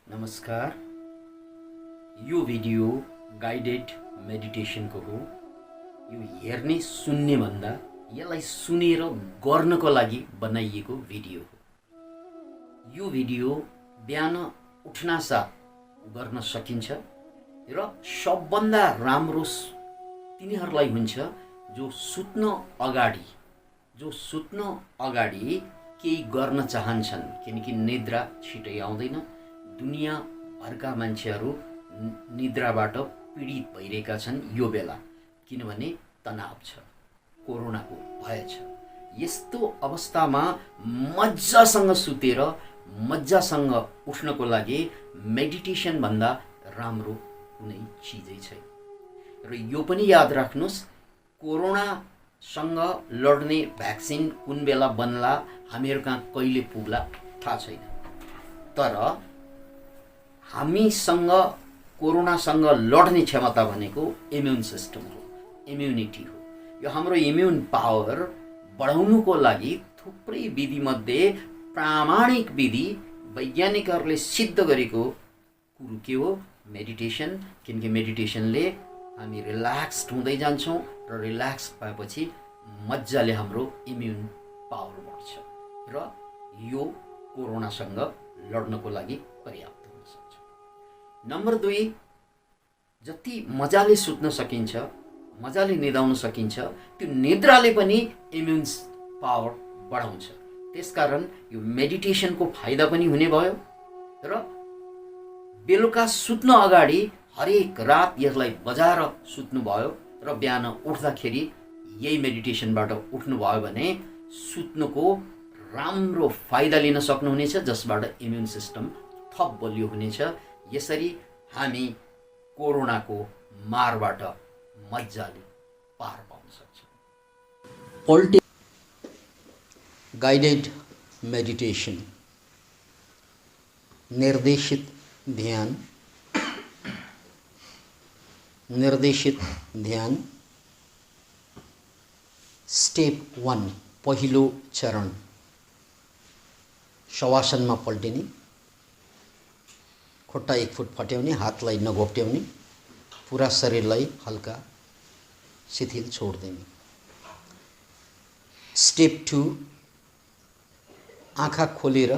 नमस्कार। यो video guided मेडिटेसनको हो। यो हेर्ने सुन्ने भन्दा यसलाई सुनेर गर्नको लागि बनाइएको भिडियो हो। यो भिडियो बिहान उठ्नासाथ गर्न सकिन्छ र सबभन्दा राम्रो तिनीहरूलाई हुन्छ जो सुत्न अगाडि केही गर्न चाहन्छन्, किनकि निद्रा छिटै आउँदैन। दुनिया भरका मान्छेहरू निद्राबाट पीडित भइरहेका छन् यो बेला, किनभने तनाव छ, कोरोनाको भय छ। यस्तो अवस्थामा मजासँग सुतेर मजासँग उठ्नको लागि मेडिटेसन भन्दा राम्रो कुनै चिजै छैन। र यो पनि याद राख्नुस्, कोरोनासँग लड्ने भ्याक्सिन कुन बेला बन्ला, हामीहरू कहाँ कहिले पुग्ला थाहा छैन। तर हामीसँग कोरोनासँग लड्ने क्षमता भनेको इम्युन सिस्टम हो, इम्युनिटी हो। यो हाम्रो इम्युन पावर बढाउनुको लागि थुप्रै विधिमध्ये प्रामाणिक विधि वैज्ञानिकहरूले सिद्ध गरेको कुरो के हो? मेडिटेसन। किनकि मेडिटेसनले हामी रिल्याक्स्ड हुँदै जान्छौँ र रिल्याक्स भएपछि मजाले हाम्रो इम्युन पावर बढ्छ र यो कोरोनासँग लड्नको लागि पर्याप्त। नम्बर 2, जति मजाले सुत्न सकिन्छ, मजाले निदाउन सकिन्छ, त्यो निद्राले पनि इम्युन पावर बढाउँछ। त्यसकारण यो मेडिटेसनको फाइदा पनि हुने भयो र बेलुका सुत्न अगाडि हरेक रात यसलाई बजाएर सुत्नुभयो र बिहान उठ्दाखेरि यही मेडिटेसनबाट उठ्नुभयो भने सुत्नुको राम्रो फाइदा लिन सक्नुहुनेछ, जसबाट इम्युन सिस्टम थप बलियो हुनेछ। यसरी हामी कोरोनाको मारबाट मजाले पार पाउन सक्छौँ। गाइडेड मेडिटेसन, निर्देशित ध्यान। स्टेप 1, पहिलो चरण, शवासनमा पल्टिने, खुट्टा 1 फुट फट्याउने, हातलाई नघोप्ट्याउने, पुरा शरीरलाई हल्का शिथिल छोड्दिने। स्टेप 2, आँखा खोलेर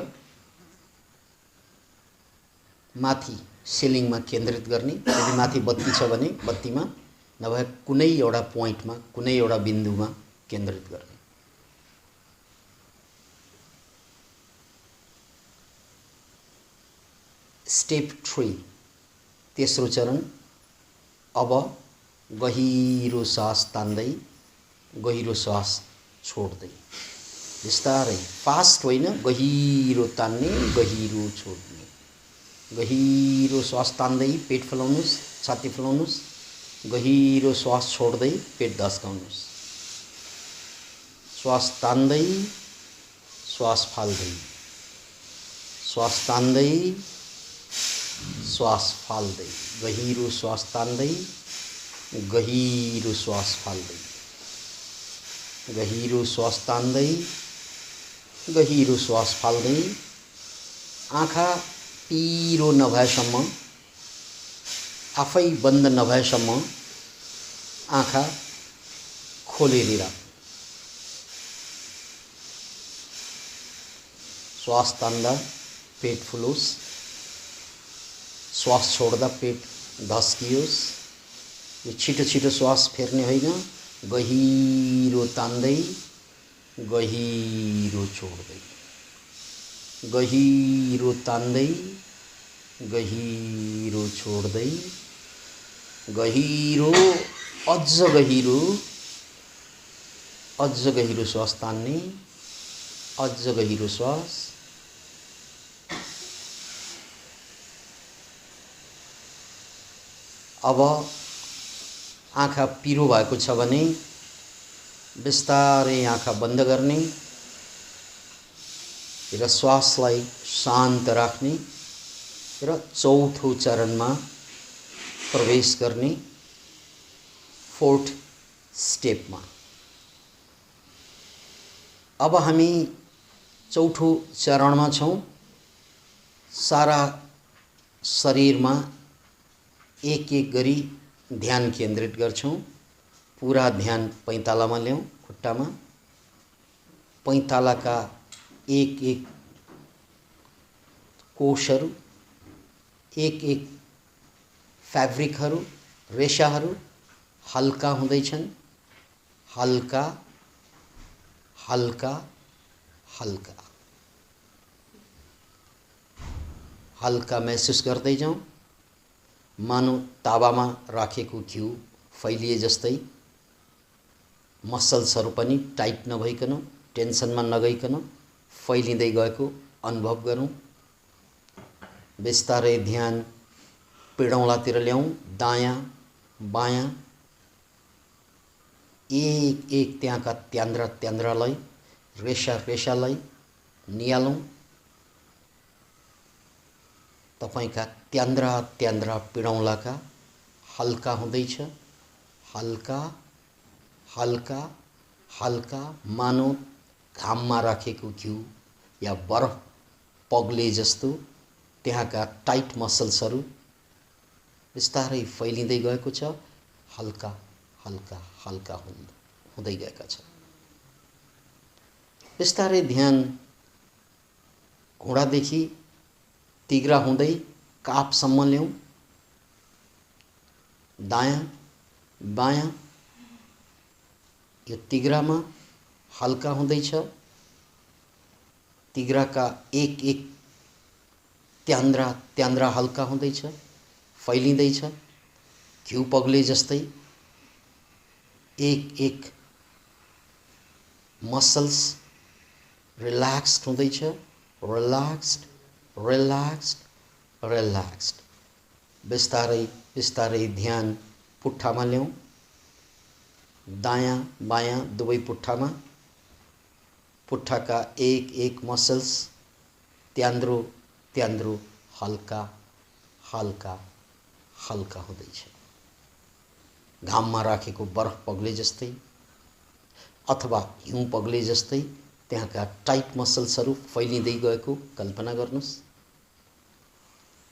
माथि सिलिङमा केन्द्रित गर्ने। यदि माथि बत्ती छ भने बत्तीमा, नभए कुनै एउटा पोइन्टमा, कुनै एउटा बिन्दुमा केन्द्रित गर्ने। स्टेप 3, तेस्रो चरण, अब गहिरो सास तान्दै गहिरो सास छोड्दै, बिस्तारै, फास्ट होइन, गहिरो तान्ने गहिरो छोड्ने। गहिरो श्वास तान्दै पेट फैलाउनुस्, छाती फैलाउनुस्, गहिरो श्वास छोड्दै पेट धस्काउनुस्। श्वास तान्दै श्वास फाल्दै, श्वास तान्दै श्वास फाल्दै, गहिरो श्वास तान्दै गहिरो श्वास फाल्दै, गहिरो श्वास तान्दै गहिरो श्वास फाल्दै। आँखा पिरो नभएसम्म, आफै बन्द नभएसम्म आँखा खोलेर राख्नु। श्वास तान्दा पेट फुलोस्, श्वास छोड्दा पेट धस्कियोस्। यो छिटो छिटो श्वास फेर्ने होइन, गहिरो तान्दै गहिरो छोड्दै, गहिरो तान्दै गहिरो छोड्दै, गहिरो, अझ गहिरो श्वास तान्ने, अझ गहिरो श्वास। अब आँखा पिरो भएको छ भने बिस्तारै आँखा बन्द गर्ने र श्वासलाई शान्त राख्ने र चौथो चरणमा प्रवेश गर्ने, 4th स्टेपमा। अब हामी चौथो चरणमा छौं। सारा शरीरमा एक एक गरी ध्यान केन्द्रित गर्छौं। पूरा ध्यान पैतालामा ल्याउँ, खुट्टामा। पैतालाका एक एक कोषहरू, एक एक फ्याब्रिकहरू, रेसाहरू हल्का हुँदैछन्। हल्का हल्का हल्का हल्का महसुस गर्दै जाउँ। मानौ तावामा राखेको घिउ फैलिए जस्तै। मसल्सहरू पनि टाइट नभइकन, टेन्सनमा नगइकन फैलिँदै गएको अनुभव गरौँ। बिस्तारै ध्यान पिडौलातिर ल्याउँ, दायाँ बायाँ। एक एक त्यहाँका त्यान्द्रा त्यान्द्रालाई, रेसा रेसालाई नियालौँ। तपाईका त्यान्द्रा त्यान्द्रा पिडौलाका हल्का हुँदैछ। हल्का हल्का हल्का, मानौ घाममा राखेको घिउ या बरफ पग्ले जस्तो त्यहाँका टाइट मसल्सहरू बिस्तारै फैलिँदै गएको छ। हल्का हल्का हल्का हुँदै गएका छन्। बिस्तारै ध्यान घुँडादेखि तिघ्रा हुँदै कापसम्म ल्याउँ। दायाँ बायाँ। यो तिघ्रामा हल्का हुँदैछ। तिघ्राका एक एक त्यान्द्रा त्यान्द्रा हल्का हुँदैछ, फैलिँदैछ। घिउ पग्ले जस्तै एक एक मसल्स रिल्याक्स्ड हुँदैछ। Relaxed relaxed relaxed. बिस्तारै बिस्तारै ध्यान पुट्ठामा ल्याउँ। दायाँ बायाँ दुवै पुट्ठामा। पुट्ठाका एक एक मसल्स त्यान्द्रो त्यान्द्रो हल्का हल्का हल्का हुँदैछ। घाममा राखेको बरफ पग्ले जस्तै अथवा हिउँ पग्ले जस्तै त्यहाँका टाइट मसल्सहरू फैलिँदै गएको कल्पना गर्नुस्।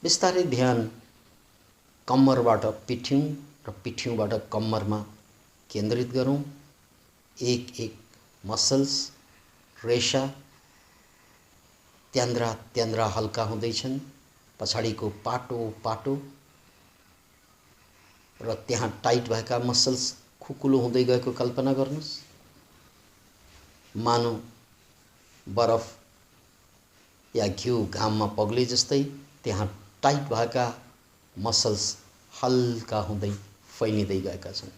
बिस्तारै ध्यान कम्मरबाट पिठ्यौँ र पिठ्यौँबाट कम्मरमा केन्द्रित गरौँ। एक एक मसल्स, रेसा त्यान्द्रा त्यान्द्रा हल्का हुँदैछन्। पछाडिको पाटो पाटो र त्यहाँ टाइट भएका मसल्स खुकुलो हुँदै गएको कल्पना गर्नुस्। मानौ बरफ या घिउ घाममा पग्ले जस्तै त्यहाँ टाइट भएका मसल्स हल्का हुँदै फैलिँदै गएका छन्।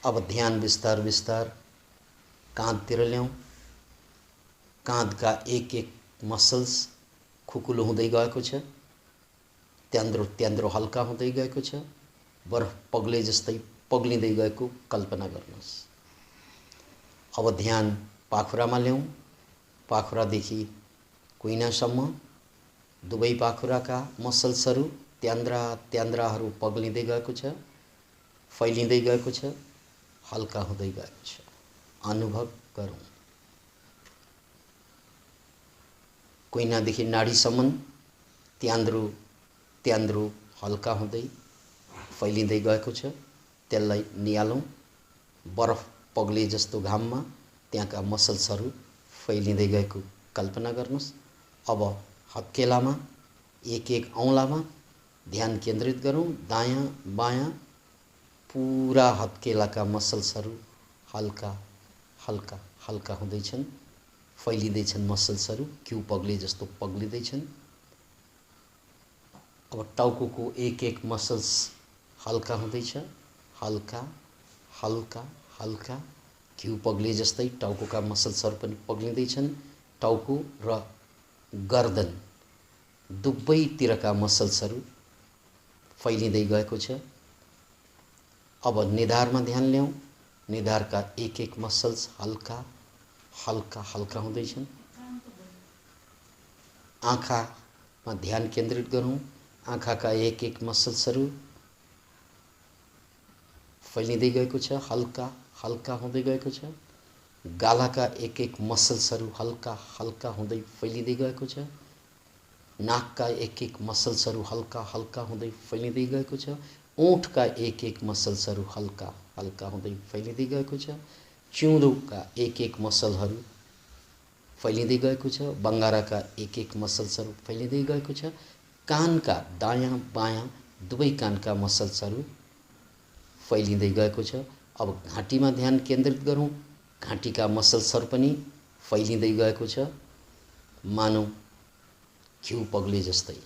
अब ध्यान बिस्तार बिस्तार काँधतिर ल्याउँ। काँधका एक एक मसल्स खुकुलो हुँदै गएको छ। त्यान्द्रो त्यान्द्रो हल्का हुँदै गएको छ। बरफ पग्ले जस्तै पग्लिँदै गएको कल्पना गर्नुहोस्। अब ध्यान पाखुरामा ल्याउँ। पाखुरादेखि कुइनासम्म दुवै पाखुराका मसल्सहरू त्यान्द्रा त्यान्द्राहरू पग्लिँदै गएको छ, फैलिँदै गएको छ, हल्का हुँदै गएको छ। अनुभव गरौँ। कुइनादेखि नाडीसम्म त्यान्द्रो त्यान्द्रो हल्का हुँदै फैलिँदै गएको छ। त्यसलाई नियालौँ। बरफ पग्ले जस्तो घाममा त्यहाँका मसल्सहरू फैलिँदै गएको कल्पना गर्नुहोस्। अब हत्केलामा एक एक औँलामा ध्यान केन्द्रित गरौँ। दायाँ बायाँ पूरा हत्केलाका मसल्सहरू हल्का हल्का हल्का हुँदैछन्, फैलिँदैछन्। मसल्सहरू घिउ पग्ले जस्तो पग्लिँदैछन्। अब टाउकोको एक एक मसल्स हल्का हुँदैछ। हल्का हल्का हल्का घिउ पग्ले जस्तै टाउकोका मसल्सहरू पनि पग्लिँदैछन्। टाउको र गर्दन दुवैतिरका मसल्सहरू फैलिँदै गएको छ। अब निधारमा ध्यान ल्याउँ। निधारका एक एक मसल्स हल्का हल्का हल्का हुँदैछन्। आँखामा ध्यान केन्द्रित गरौँ। आँखाका एक एक मसल्सहरू फैलिँदै गएको छ, हल्का हल्का हुँदै गएको छ। गालाका एक एक मसल्सहरू हल्का हल्का हुँदै फैलिँदै गएको छ। नाकका एक एक मसल्सहरू हल्का हल्का हुँदै फैलिँदै गएको छ। ओठका एक एक मसल्सहरू हल्का हल्का हुँदै फैलिँदै गएको छ। चिउँदोका एक एक मसलहरू फैलिँदै गएको छ। बङ्गाराका एक एक मसल्सहरू फैलिँदै गएको छ। कानका दायाँ बायाँ दुवै कानका मसल्सहरू फैलिँदै गएको छ। अब घाँटीमा ध्यान केन्द्रित गरौँ। घाँटीका मसल्सहरू पनि फैलिँदै गएको छ, मानौ घिउ पग्ले जस्तै।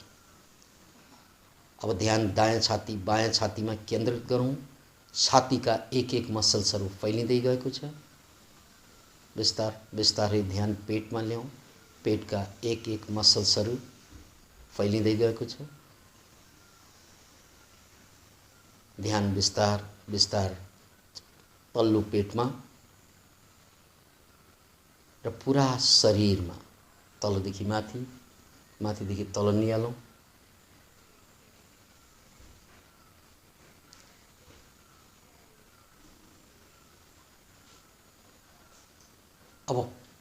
अब ध्यान दायाँ छाती बायाँ छातीमा केन्द्रित गरौँ। छातीका एक एक मसल्सहरू फैलिँदै गएको छ। बिस्तारै ध्यान पेटमा ल्याउँ। पेटका एक एक मसल्सहरू फैलिँदै गएको छ। ध्यान बिस्तार तल्लो पेटमा र पुरा शरीरमा तलदेखि माथि माथिदेखि तल नियालौँ। अब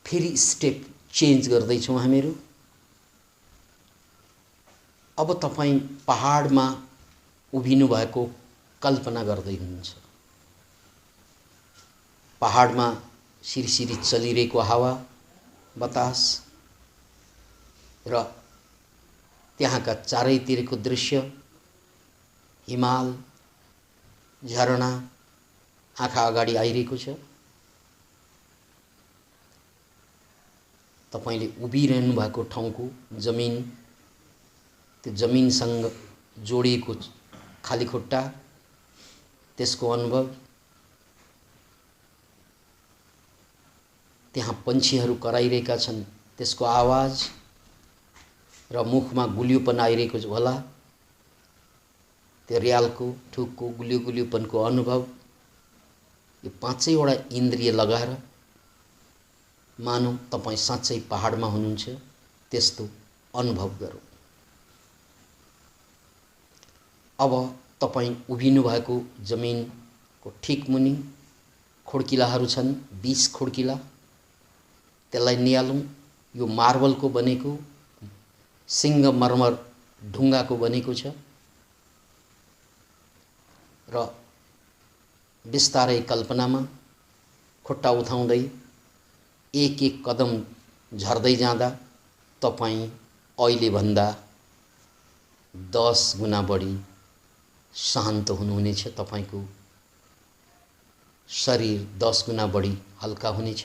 फेरि स्टेप चेन्ज गर्दैछौँ हामीहरू। अब तपाईँ पहाडमा उभिनु भएको कल्पना गर्दै हुनुहुन्छ। पहाडमा सिरिसिरी चलिरहेको हावा बतास र त्यहाँका चारैतिरको दृश्य, हिमाल, झरना आँखा अगाडि आइरहेको छ। तपाईले उभिरहनु भएको ठाउँको जमिन, त्यो जमिनसँग जोडिएको खाली खुट्टा, त्यसको अनुभव, त्यहाँ पन्छीहरू कराइरहेका छन् त्यसको आवाज र मुखमा गुलियोपन आइरहेको होला, त्यो र्यालको ठुकको गुलियोपनको अनुभव। यो पाँचैवटा इन्द्रिय लगाएर मानौ तपाईँ साँच्चै पहाडमा हुनुहुन्छ, त्यस्तो अनुभव गरौँ। अब तपाईँ उभिनु भएको जमिनको ठिक मुनि खोड्किलाहरू छन्, 20 खोड्किला। त्यसलाई नियालौँ। यो मार्बलको बनेको सिङ्गमर्मर ढुङ्गाको बनेको छ र बिस्तारै कल्पनामा खुट्टा उठाउँदै एक एक कदम झर्दै जाँदा तपाईँ अहिलेभन्दा 10 गुना बढी शान्त हुनुहुनेछ। तपाईको शरीर 10 गुना बढी हल्का हुनेछ,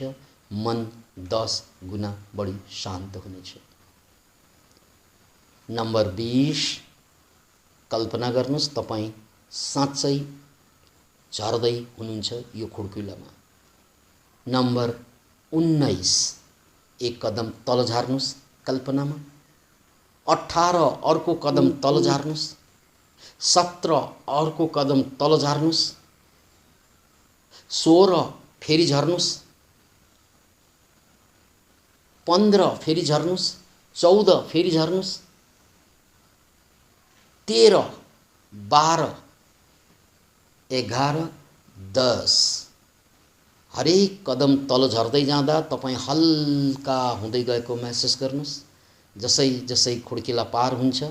मन 10 गुना बढी शान्त हुनेछ। नम्बर 20, कल्पना गर्नुहोस् तपाईँ साँच्चै झर्दै हुनुहुन्छ यो खुड्किलामा। नम्बर 19, एक कदम तल झार्नुहोस् कल्पनामा। 18 अर्को कदम तल झार्नुहोस्। 17 अर्को कदम तल झार्नुहोस्। 16 फेरि झर्नुहोस्। 15 फेरि झर्नुहोस्। 14 फेरि झर्नुहोस्। 13 12 11 10। हरेक कदम तल झर्दै जाँदा तपाईँ हल्का हुँदै गएको महसुस गर्नुहोस्। जसै जसै खुड्किला पार हुन्छ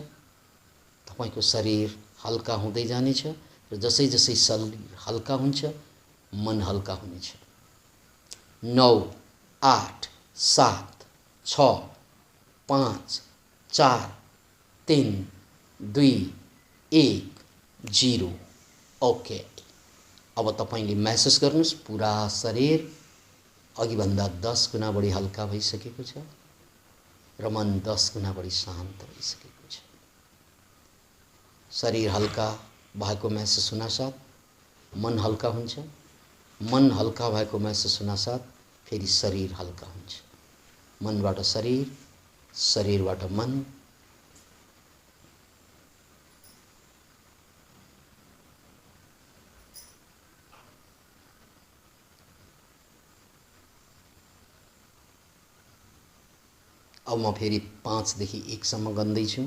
तपाईको शरीर हल्का हुँदै जानेछ र जसै जसै शरीर हल्का हुन्छ मन हल्का हुनेछ। 9 8 7 6 5 4 3 2 1 0। ओके। अब तपाईले महसुस गर्नुहोस् पुरा शरीर अघिभन्दा 10 गुना बढी हल्का भइसकेको छ र मन 10 गुना बढी शान्त भइसकेको छ। शरीर हल्का भएको महसुस हुनासाथ मन हल्का हुन्छ। मन हल्का भएको महसुस हुनासाथ फेरि शरीर हल्का हुन्छ। मनबाट शरीर, शरीरबाट मन। अब म फेरि 5 देखि 1 सम्म गन्दैछु।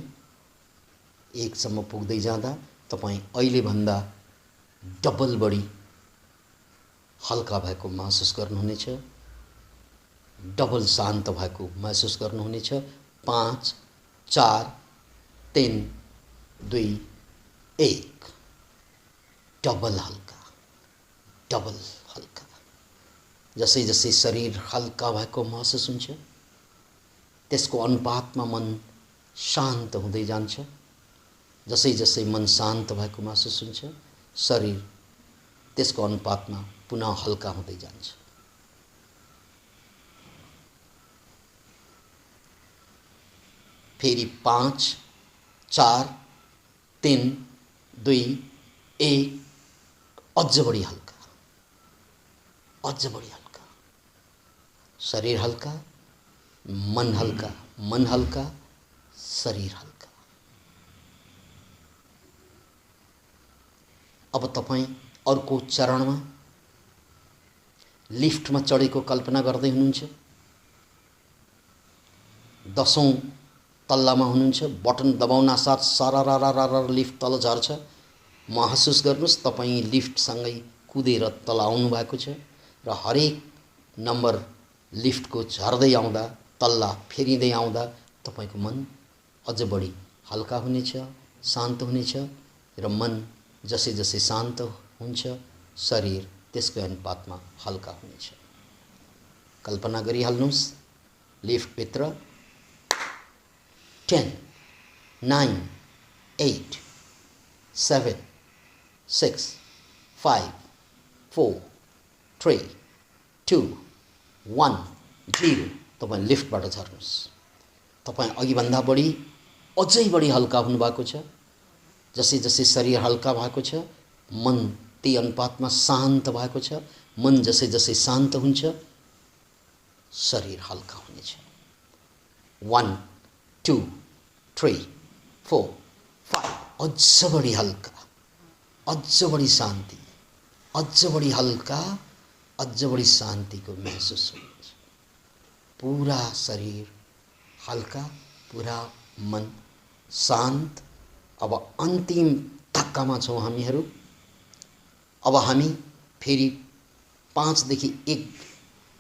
1 सम्म पुग्दै जाँदा तपाईँ अहिलेभन्दा डबल बढी हल्का भएको महसुस गर्नुहुनेछ, डबल शान्त भएको महसुस गर्नुहुनेछ। 5 4 3 2 1 डबल हल्का, डबल हल्का। जसै जसै शरीर हल्का भएको महसुस हुन्छ त्यसको अनुपातमा मन शान्त हुँदै जान्छ। जसै जसै मन शान्त भएको महसुस हुन्छ शरीर त्यसको अनुपातमा पुनः हल्का हुँदै जान्छ। फेरि 5 4 3 2 1 अझ बढी हल्का, अझ बढी हल्का। शरीर हल्का, मन हल्का, मन हल्का, शरीर हल्का। अब तपाईं अर्को चरणमा लिफ्टमा चढेको कल्पना गर्दै हुनुहुन्छ। 10औं तल्लामा हुनुहुन्छ। बटन दबाउन साथ सररररर लिफ्ट तल झर्छ। महसुस गर्नुस् तपाईं लिफ्टसँगै कुदेर तल आउनु भएको छ र हरेक नम्बर लिफ्टको झर्दै आउँदा तल्ला फेरिँदै आउँदा तपाईको मन अझ बढी हल्का हुनेछ, शान्त हुनेछ र मन जसै जसै शान्त हुन्छ शरीर त्यसकै अनुपातमा हल्का हुनेछ। कल्पना गरिहाल्नुस् लिफ्टभित्र 10 9 8 7 6 5 4 3 2 1 0 तपाईँ लिफ्टबाट झर्नुस्। तपाईँ अघिभन्दा बढी अझै बढी हल्का हुनुभएको छ। जसै जसै शरीर हल्का भएको छ मन त्यही अनुपातमा शान्त भएको छ। मन जसै जसै शान्त हुन्छ शरीर हल्का हुनेछ। 1 2 3 4 5 अझ बढी हल्का, अझ बढी शान्ति, अझ बढी हल्का, अझ बढी शान्तिको महसुस हुन्छ। पूरा शरीर हल्का, पूरा मन शान्त। अब अन्तिम धक्कामा छौँ हामीहरू। अब हामी फेरि 5 देखि 1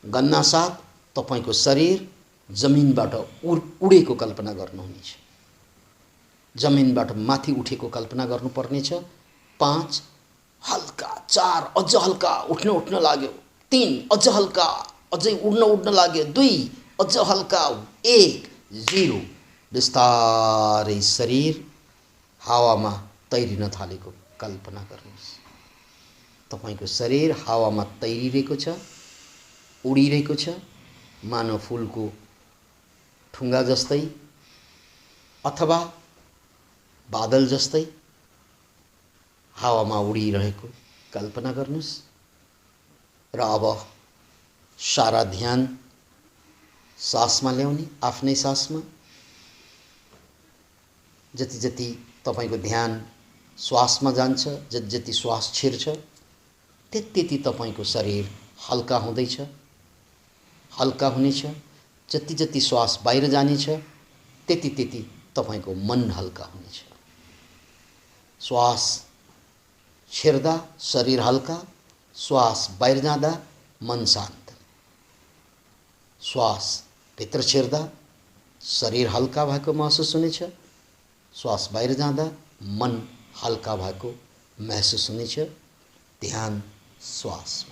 गन्ना साथ तपाईको शरीर जमिनबाट उडेको कल्पना गर्नुहुनेछ। जमिनबाट माथि उठेको कल्पना गर्नुपर्नेछ। 5 हल्का, 4 अझ हल्का उठ्न उठ्न लाग्यो, 3 अझ हल्का अझै उड्न लाग्यो, 2 अझ हल्का, 1 0 बिस्तारै शरीर हावामा तैरिन थालेको कल्पना गर्नुहोस्। तपाईको शरीर हावामा तैरिरहेको छ, उडिरहेको छ, मानव फूलको ठुङ्गा जस्तै अथवा बादल जस्तै हावामा उडिरहेको कल्पना गर्नुहोस्। र अब सारा ध्यान सासमा ल्याउने, आफ्नै सासमा। जति जति तपाईको ध्यान श्वासमा जान्छ, जति जति श्वास छिर्छ त्यति त्यति तपाईको शरीर हल्का हुँदैछ, हल्का हुनेछ। जति जति श्वास बाहिर जानेछ त्यति त्यति तपाईको मन हल्का हुनेछ। श्वास छिर्दा शरीर हल्का, श्वास बाहिर जाँदा मन शान्त। श्वास भित्र छिर्दा शरीर हल्का भएको महसुस हुनेछ, श्वास बाहिर जाँदा मन हल्का भएको महसुस हुनेछ। ध्यान श्वासमा।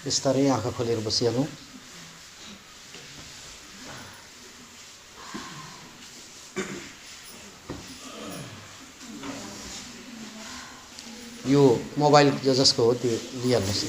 बिस्तारै आँखा खोलेर बसिहालौँ। यो मोबाइल जसको हो त्यो लिइहाल्नुहोस्।